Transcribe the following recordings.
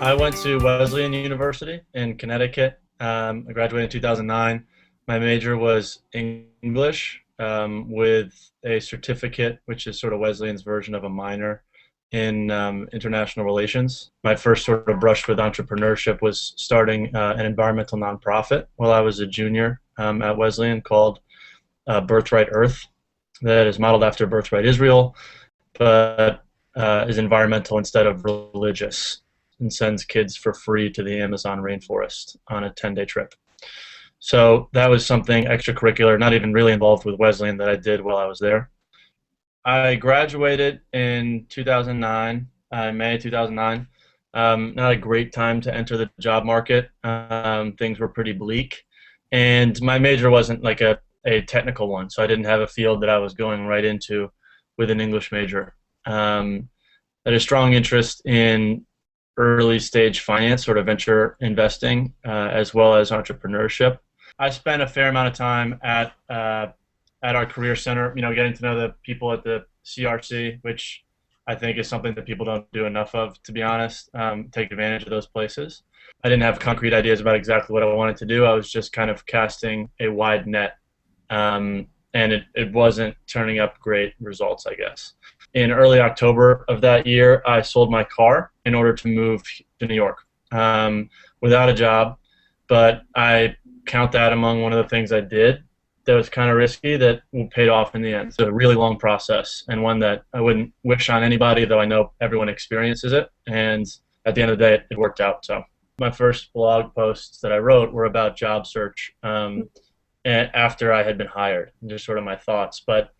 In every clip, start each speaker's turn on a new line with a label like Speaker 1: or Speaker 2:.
Speaker 1: I went to Wesleyan University in Connecticut. I graduated in 2009. My major was English with a certificate, which is sort of Wesleyan's version of a minor in international relations. My first sort of brush with entrepreneurship was starting an environmental nonprofit while I was a junior at Wesleyan called Birthright Earth, that is modeled after Birthright Israel, but is environmental instead of religious, and sends kids for free to the Amazon rainforest on a 10-day trip. So that was something extracurricular, not even really involved with Wesleyan, that I did while I was there. I graduated in 2009, May 2009. Not a great time to enter the job market. Things were pretty bleak. And my major wasn't like a technical one, so I didn't have a field that I was going right into with an English major. I had a strong interest in early stage finance, sort of venture investing, as well as entrepreneurship. I spent a fair amount of time at our career center, getting to know the people at the CRC, which I think is something that people don't do enough of, to be honest. Take advantage of those places. I didn't have concrete ideas about exactly what I wanted to do. I was just kind of casting a wide net, and it wasn't turning up great results, I guess. In early October of that year, I sold my car in order to move to New York without a job, but I count that among one of the things I did that was kind of risky that paid off in the end. It's a really long process, and one that I wouldn't wish on anybody, though I know everyone experiences it, and at the end of the day, it worked out. So my first blog posts that I wrote were about job search after I had been hired, and just sort of my thoughts. But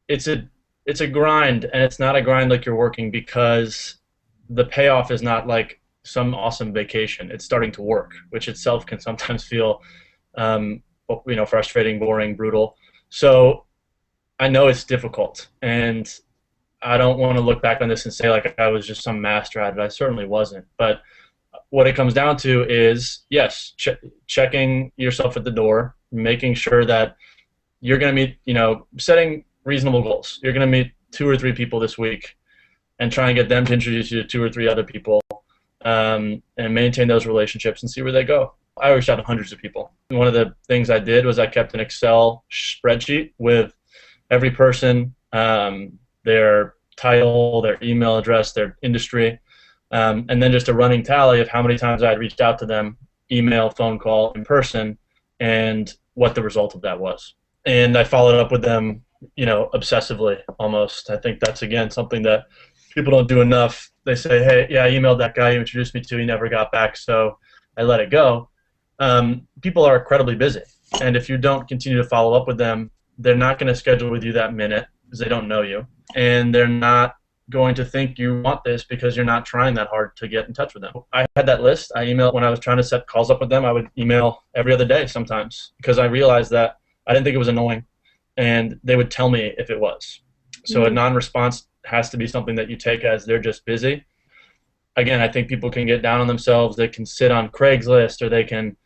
Speaker 1: it's a grind, and it's not a grind like you're working, because the payoff is not like some awesome vacation. It's starting to work, which itself can sometimes feel frustrating, boring, brutal. So I know it's difficult, and I don't want to look back on this and say like I was just some master at it. I certainly wasn't. But what it comes down to is, yes, checking yourself at the door, making sure that you're going to meet, setting reasonable goals. You're going to meet 2 or 3 people this week and try and get them to introduce you to 2 or 3 other people, and maintain those relationships and see where they go. I reached out to hundreds of people. And one of the things I did was I kept an Excel spreadsheet with every person, their title, their email address, their industry, and then just a running tally of how many times I had reached out to them, email, phone call, in person, and what the result of that was. And I followed up with them, obsessively almost. I think that's, again, something that people don't do enough. They say, hey, yeah, I emailed that guy you introduced me to, he never got back, so I let it go. People are incredibly busy, and if you don't continue to follow up with them, they're not going to schedule with you that minute because they don't know you, and they're not going to think you want this because you're not trying that hard to get in touch with them. I had that list. I emailed when I was trying to set calls up with them. I would email every other day sometimes, because I realized that I didn't think it was annoying, and they would tell me if it was. So a non-response has to be something that you take as they're just busy. Again, I think people can get down on themselves. They can sit on Craigslist, or they can,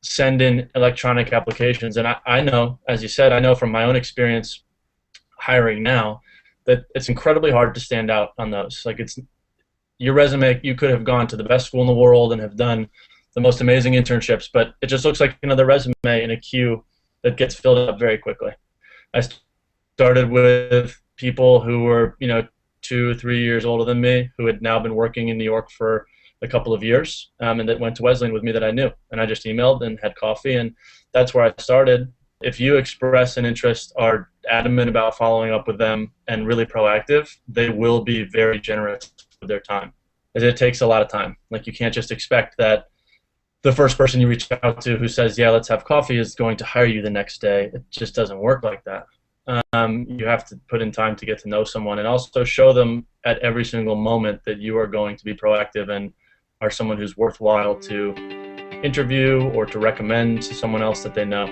Speaker 1: send in electronic applications. And I know, as you said, I know from my own experience hiring now, that it's incredibly hard to stand out on those. Like, it's your resume, you could have gone to the best school in the world and have done the most amazing internships, but it just looks like another resume in a queue that gets filled up very quickly. I started with people who were, 2 or 3 years older than me, who had now been working in New York for a couple of years, and that went to Wesleyan with me that I knew. And I just emailed and had coffee, and that's where I started. If you express an interest, are adamant about following up with them, and really proactive, they will be very generous with their time. As it takes a lot of time. Like, you can't just expect that the first person you reach out to who says, yeah, let's have coffee, is going to hire you the next day. It just doesn't work like that. You have to put in time to get to know someone, and also show them at every single moment that you are going to be proactive and are someone who's worthwhile to interview or to recommend to someone else that they know.